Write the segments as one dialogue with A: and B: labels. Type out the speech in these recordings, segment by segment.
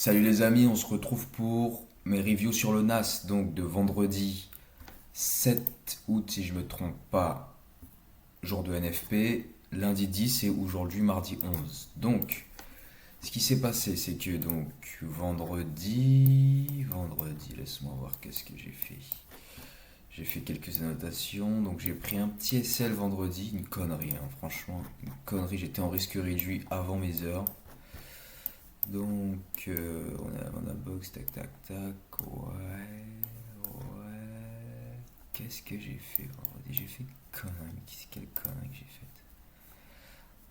A: Salut les amis, on se retrouve pour mes reviews sur le NAS, donc de vendredi 7 août si je me trompe pas, jour de NFP, lundi 10 et aujourd'hui mardi 11. Donc, ce qui s'est passé, c'est que donc vendredi, laisse-moi voir qu'est-ce que j'ai fait. J'ai fait quelques annotations, donc j'ai pris un petit SL vendredi, une connerie, hein, franchement, une connerie, j'étais en risque réduit avant mes heures. Donc, on a box, tac, tac, tac, ouais, ouais. Qu'est-ce que j'ai fait vendredi? J'ai fait une connerie, quelle connerie que j'ai faite?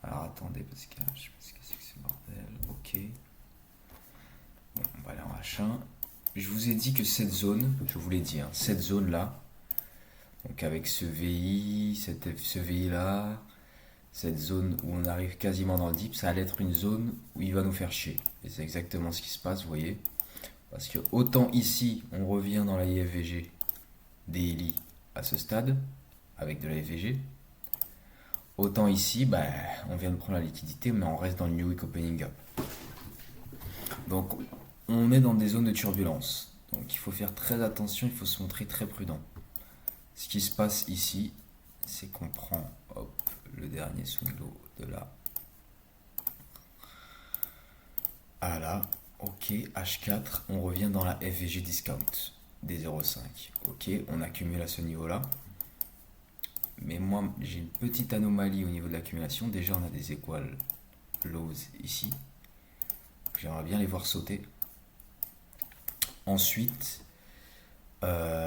A: Alors attendez, parce que je sais pas ce que c'est que ce bordel. Ok. Bon, on va aller en machin. Je vous ai dit que cette zone, je vous l'ai dit, hein, cette zone-là, donc avec ce VI, ce VI-là, cette zone où on arrive quasiment dans le deep, ça allait être une zone où il va nous faire chier. Et c'est exactement ce qui se passe, vous voyez. Parce que autant ici, on revient dans la IFVG daily à ce stade, avec de la IFVG, autant ici, bah, on vient de prendre la liquidité, mais on reste dans le New Week Opening Gap. Donc, on est dans des zones de turbulence. Donc, il faut faire très attention, il faut se montrer très prudent. Ce qui se passe ici, c'est qu'on prend, hop, le dernier swing low de là à là. Ok, H4, on revient dans la FVG discount des 0,5. Ok, on accumule à ce niveau-là. Mais moi, j'ai une petite anomalie au niveau de l'accumulation. Déjà, on a des équales lows ici. J'aimerais bien les voir sauter. Ensuite, le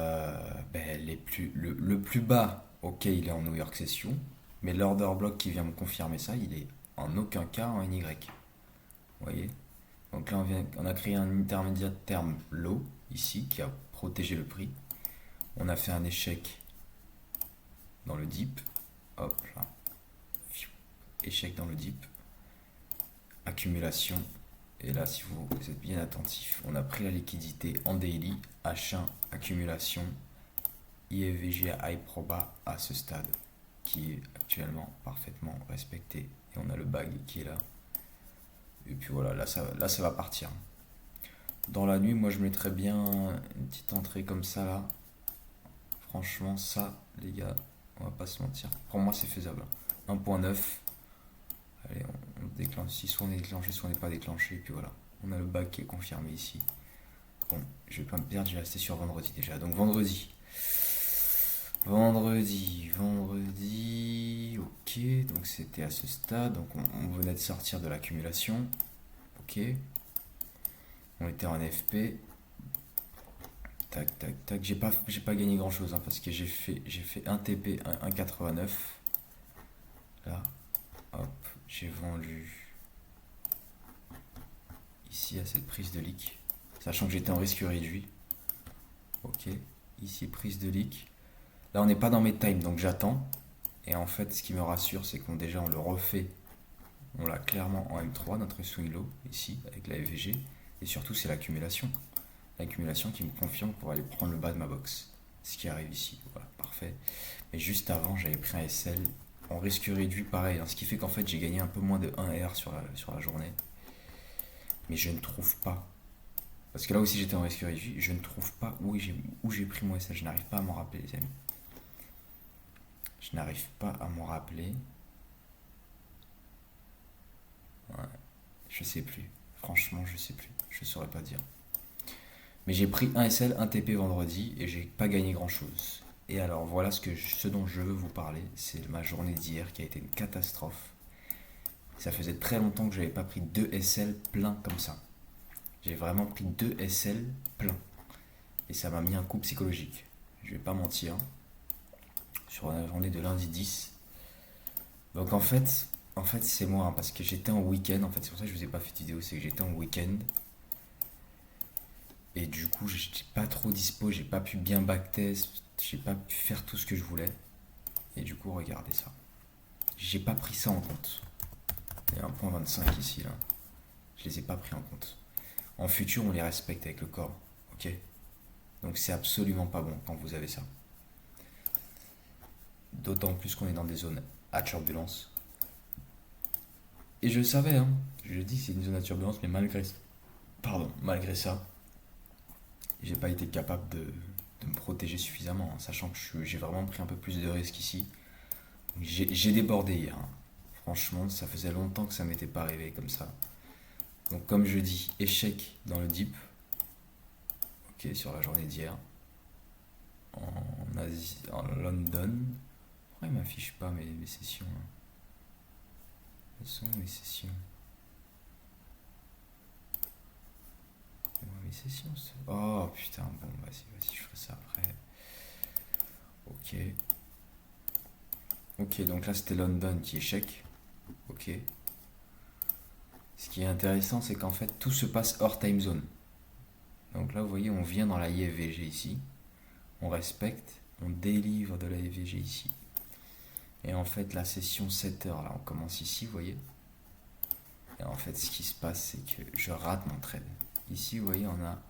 A: plus bas, ok, il est en New York Session. Mais l'order block qui vient me confirmer ça, il est en aucun cas en NY. Vous voyez? Donc là, on a créé un intermédiaire de terme low, ici, qui a protégé le prix. On a fait un échec dans le dip. Hop là. Échec dans le dip. Accumulation. Et là, si vous êtes bien attentif, on a pris la liquidité en daily. H1, accumulation. IFVG à high proba à ce stade, qui est actuellement parfaitement respecté. Et on a le bag qui est là. Et puis voilà, là ça va partir. Dans la nuit, moi je mettrais bien une petite entrée comme ça là. Franchement, ça, les gars, on va pas se mentir. Pour moi, c'est faisable. 1.9. Allez, on déclenche. Si soit on est déclenché, soit on n'est pas déclenché. Et puis voilà. On a le bac qui est confirmé ici. Bon, je vais pas me perdre, j'ai resté sur vendredi déjà. Donc vendredi. Vendredi. Ok, donc c'était à ce stade. Donc on venait de sortir de l'accumulation. Ok. On était en FP. Tac, tac, tac. J'ai pas gagné grand chose, hein, parce que j'ai fait un TP 1,89. Là, hop, j'ai vendu ici à cette prise de leak. Sachant que j'étais en risque réduit. Ok, ici prise de leak. Là, on n'est pas dans mes times, donc j'attends. Et en fait, ce qui me rassure, c'est qu'on déjà on le refait. On l'a clairement en M3, notre swing low, ici, avec la FVG. Et surtout, c'est l'accumulation. L'accumulation qui me confirme pour aller prendre le bas de ma box. Ce qui arrive ici. Voilà, parfait. Mais juste avant, j'avais pris un SL en risque réduit, pareil. Hein, ce qui fait qu'en fait, j'ai gagné un peu moins de 1 R sur la journée. Mais je ne trouve pas. Parce que là aussi, j'étais en risque réduit. Je ne trouve pas où j'ai pris mon SL. Je n'arrive pas à m'en rappeler, les amis. Je n'arrive pas à m'en rappeler. Ouais, je sais plus. Franchement, je sais plus. Je saurais pas dire. Mais j'ai pris un SL, un TP vendredi et j'ai pas gagné grand chose. Et alors voilà ce dont je veux vous parler, c'est ma journée d'hier qui a été une catastrophe. Ça faisait très longtemps que j'avais pas pris 2 SL pleins comme ça. J'ai vraiment pris 2 SL pleins. Et ça m'a mis un coup psychologique. Je vais pas mentir. Sur la journée de lundi 10. Donc en fait c'est moi, hein, parce que j'étais en week-end. En fait, c'est pour ça que je vous ai pas fait de vidéo, c'est que j'étais en week-end. Et du coup, j'étais pas trop dispo, j'ai pas pu bien backtest, j'ai pas pu faire tout ce que je voulais. Et du coup, regardez ça. J'ai pas pris ça en compte. Il y a 1.25 ici, là. Je les ai pas pris en compte. En futur, on les respecte avec le corps. Ok? Donc c'est absolument pas bon quand vous avez ça. D'autant plus qu'on est dans des zones à turbulence. Et je le savais, hein. Je dis que c'est une zone à turbulence, mais malgré ça. Pardon, malgré ça, j'ai pas été capable de me protéger suffisamment, hein, sachant que j'ai vraiment pris un peu plus de risques ici. J'ai débordé hier, hein. Franchement, ça faisait longtemps que ça m'était pas arrivé comme ça. Donc comme je dis, échec dans le deep, ok, sur la journée d'hier, en Asie, en London. Pourquoi il m'affiche pas mes sessions là? Quelles sont mes sessions? Mes sessions, oh putain, bon, vas-y, je ferai ça après. Ok. Ok, donc là c'était London qui échec. Ok. Ce qui est intéressant, c'est qu'en fait tout se passe hors time zone. Donc là, vous voyez, on vient dans la IFVG ici. On respecte, on délivre de la IFVG ici. Et en fait, la session 7 heures, là, on commence ici, vous voyez. Et en fait, ce qui se passe, c'est que je rate mon trade. Ici, vous voyez, on a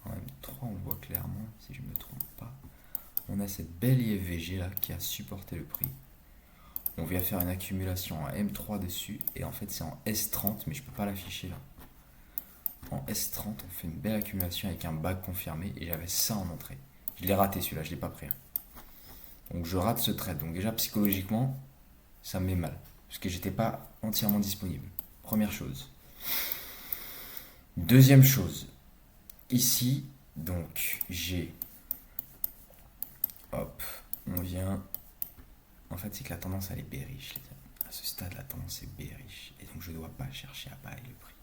A: en M3, on voit clairement, si je ne me trompe pas, on a cette belle IFVG là qui a supporté le prix. On vient faire une accumulation en M3 dessus, et en fait, c'est en S30, mais je ne peux pas l'afficher là. En S30, on fait une belle accumulation avec un bag confirmé, et j'avais ça en entrée. Je l'ai raté celui-là, je ne l'ai pas pris. Donc je rate ce trade. Donc déjà, psychologiquement, ça me met mal, parce que j'étais pas entièrement disponible. Première chose. Deuxième chose, ici, donc j'ai, hop, on vient, en fait c'est que la tendance elle est bearish, les amis. À ce stade la tendance est bearish, et donc je ne dois pas chercher à bailler le prix.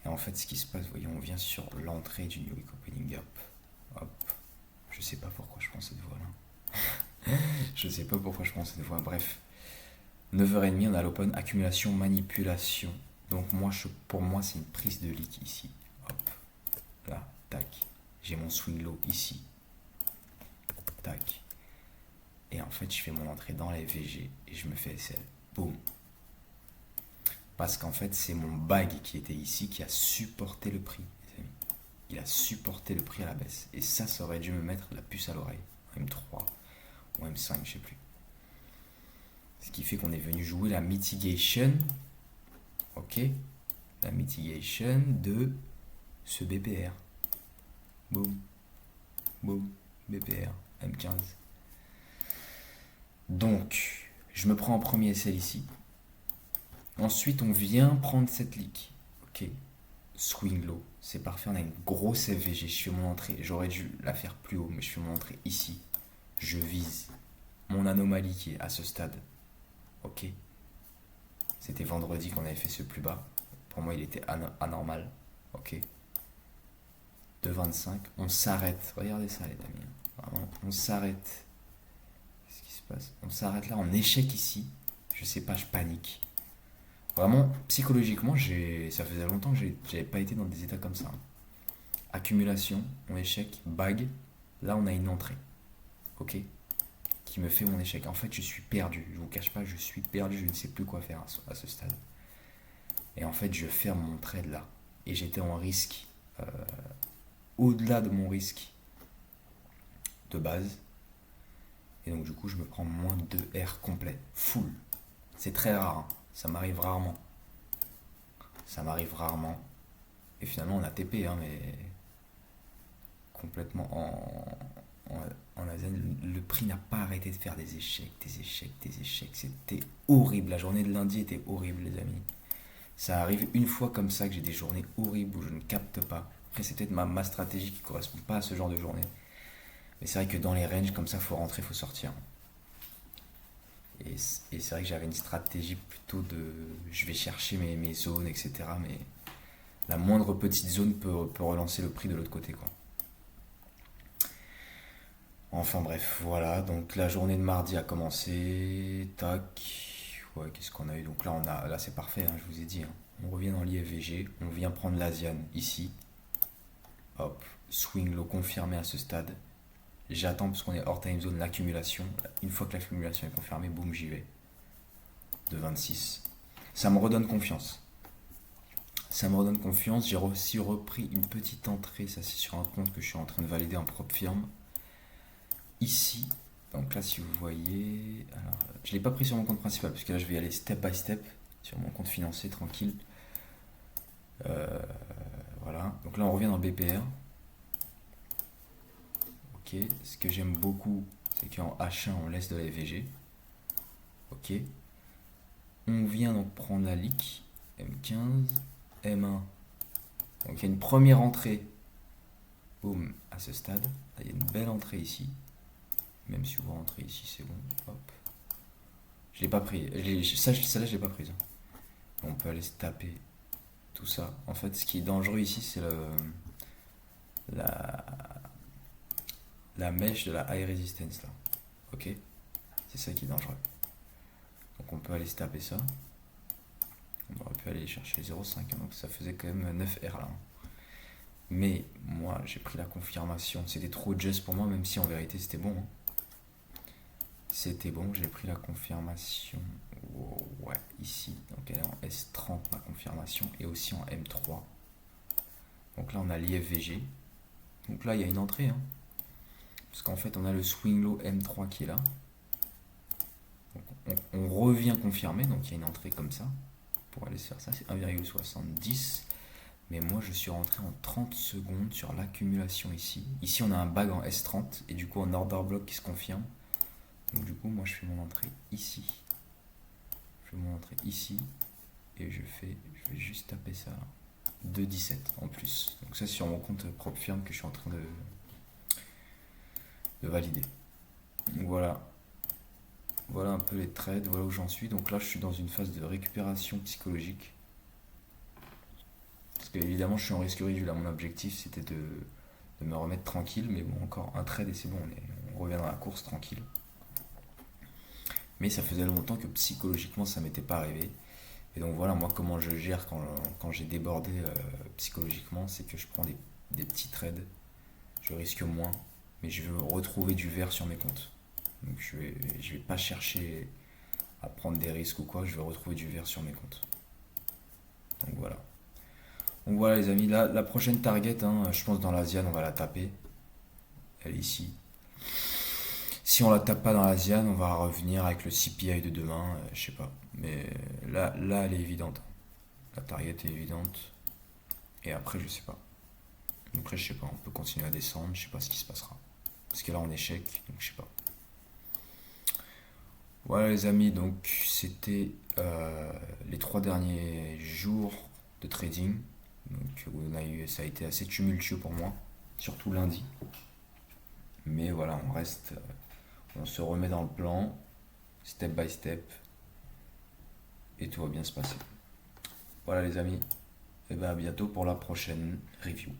A: Et en fait ce qui se passe, vous voyez, on vient sur l'entrée du New Week Opening Up, hop, je sais pas pourquoi je prends cette voie là, je sais pas pourquoi je prends cette voie, bref, 9h30 on a l'open, accumulation, manipulation. Donc pour moi c'est une prise de leak ici. Hop. Là, tac. J'ai mon swing low ici. Tac. Et en fait je fais mon entrée dans la FVG et je me fais SL. Boum. Parce qu'en fait c'est mon bag qui était ici qui a supporté le prix, les amis. Il a supporté le prix à la baisse. Et ça aurait dû me mettre la puce à l'oreille. M3 ou M5, je sais plus. Ce qui fait qu'on est venu jouer la mitigation. Ok, la mitigation de ce BPR. Boum, boum, BPR, M15. Donc, je me prends en premier SL ici. Ensuite, on vient prendre cette leak. Ok, swing low, c'est parfait. On a une grosse FVG. Je fais mon entrée. J'aurais dû la faire plus haut, mais je fais mon entrée ici. Je vise mon anomalie qui est à ce stade. Ok, c'était vendredi qu'on avait fait ce plus bas. Pour moi, il était anormal. Ok. De 25. On s'arrête. Regardez ça, les amis. Vraiment, on s'arrête. Qu'est-ce qui se passe? On s'arrête là en échec ici. Je sais pas, je panique. Vraiment, psychologiquement, ça faisait longtemps que j'avais pas été dans des états comme ça. Accumulation, on échec, bag. Là, on a une entrée. Ok? Qui me fait mon échec. En fait, je suis perdu. Je vous cache pas, je suis perdu. Je ne sais plus quoi faire à ce stade. Et en fait, je ferme mon trade là. Et j'étais en risque. Au-delà de mon risque de base. Et donc, du coup, je me prends moins de R complet. Full. C'est très rare. Hein. Ça m'arrive rarement. Ça m'arrive rarement. Et finalement, on a TP, hein, mais complètement en ASEAN, le prix n'a pas arrêté de faire des échecs, des échecs, des échecs. C'était horrible. La journée de lundi était horrible, les amis. Ça arrive une fois comme ça que j'ai des journées horribles où je ne capte pas. Après, c'est peut-être ma stratégie qui ne correspond pas à ce genre de journée. Mais c'est vrai que dans les ranges, comme ça, il faut rentrer, il faut sortir. Et c'est vrai que j'avais une stratégie plutôt de... Je vais chercher mes zones, etc. Mais la moindre petite zone peut relancer le prix de l'autre côté, quoi. Enfin bref, voilà. Donc la journée de mardi a commencé. Tac. Ouais, qu'est-ce qu'on a eu? Donc là c'est parfait, hein, je vous ai dit. Hein. On revient dans l'IFVG. On vient prendre l'Asian ici. Hop. Swing low confirmé à ce stade. J'attends parce qu'on est hors time zone l'accumulation. Une fois que l'accumulation est confirmée, boum, j'y vais. De 26. Ça me redonne confiance. Ça me redonne confiance. J'ai aussi repris une petite entrée. Ça, c'est sur un compte que je suis en train de valider en propre firme. Ici. Donc là, si vous voyez. Alors, je ne l'ai pas pris sur mon compte principal parce que là, je vais y aller step by step sur mon compte financier tranquille. Euh, voilà, donc là on revient dans BPR. Ok, ce que j'aime beaucoup, c'est qu'en H1 on laisse de la FVG. Ok, on vient donc prendre la leak, M15, M1. Donc il y a une première entrée, boum, à ce stade. Là, il y a une belle entrée ici. Même si vous rentrez ici, c'est bon. Hop. Je l'ai pas pris. Celle-là, je l'ai pas prise. On peut aller se taper tout ça. En fait, ce qui est dangereux ici, c'est la, la mèche de la high resistance là. Ok. C'est ça qui est dangereux. Donc on peut aller se taper ça. On aurait pu aller chercher 0,5. Donc ça faisait quand même 9 R là. Mais moi, j'ai pris la confirmation. C'était trop just pour moi, même si en vérité c'était bon. C'était bon, j'ai pris la confirmation. Wow, ouais, ici. Donc elle est en S30 ma confirmation et aussi en M3. Donc là on a l'IFVG. Donc là il y a une entrée. Hein. Parce qu'en fait on a le swing low M3 qui est là. Donc on revient confirmer. Donc il y a une entrée comme ça. Pour aller se faire ça, c'est 1,70. Mais moi je suis rentré en 30 secondes sur l'accumulation ici. Ici on a un bag en S30 et du coup un order block qui se confirme. Donc du coup moi je fais mon entrée ici. Je fais mon entrée ici. Et je vais juste taper ça. 2,17 en plus. Donc ça sur mon compte propre firme que je suis en train de valider. Donc voilà. Voilà un peu les trades, voilà où j'en suis. Donc là je suis dans une phase de récupération psychologique. Parce que évidemment je suis en risque réduit. Là mon objectif c'était de me remettre tranquille. Mais bon encore un trade et c'est bon, on revient dans la course tranquille. Mais ça faisait longtemps que psychologiquement ça m'était pas arrivé. Et donc voilà, moi comment je gère quand j'ai débordé psychologiquement, c'est que je prends des petits trades, je risque moins, mais je veux retrouver du vert sur mes comptes. Donc je vais pas chercher à prendre des risques ou quoi, je vais retrouver du vert sur mes comptes. Donc voilà. Donc voilà les amis, la prochaine target, hein, je pense dans l'Asian on va la taper. Elle est ici. Si on la tape pas dans l'Asian, on va revenir avec le CPI de demain, je sais pas. Mais là elle est évidente. La target est évidente. Et après, je sais pas. Après, je sais pas. On peut continuer à descendre. Je sais pas ce qui se passera. Parce que là, on échec. Donc, je sais pas. Voilà, les amis. Donc, c'était les 3 derniers jours de trading. Donc, ça a été assez tumultueux pour moi. Surtout lundi. Mais voilà, on reste. On se remet dans le plan. Step by step. Et tout va bien se passer. Voilà, les amis. Et bien, à bientôt pour la prochaine review.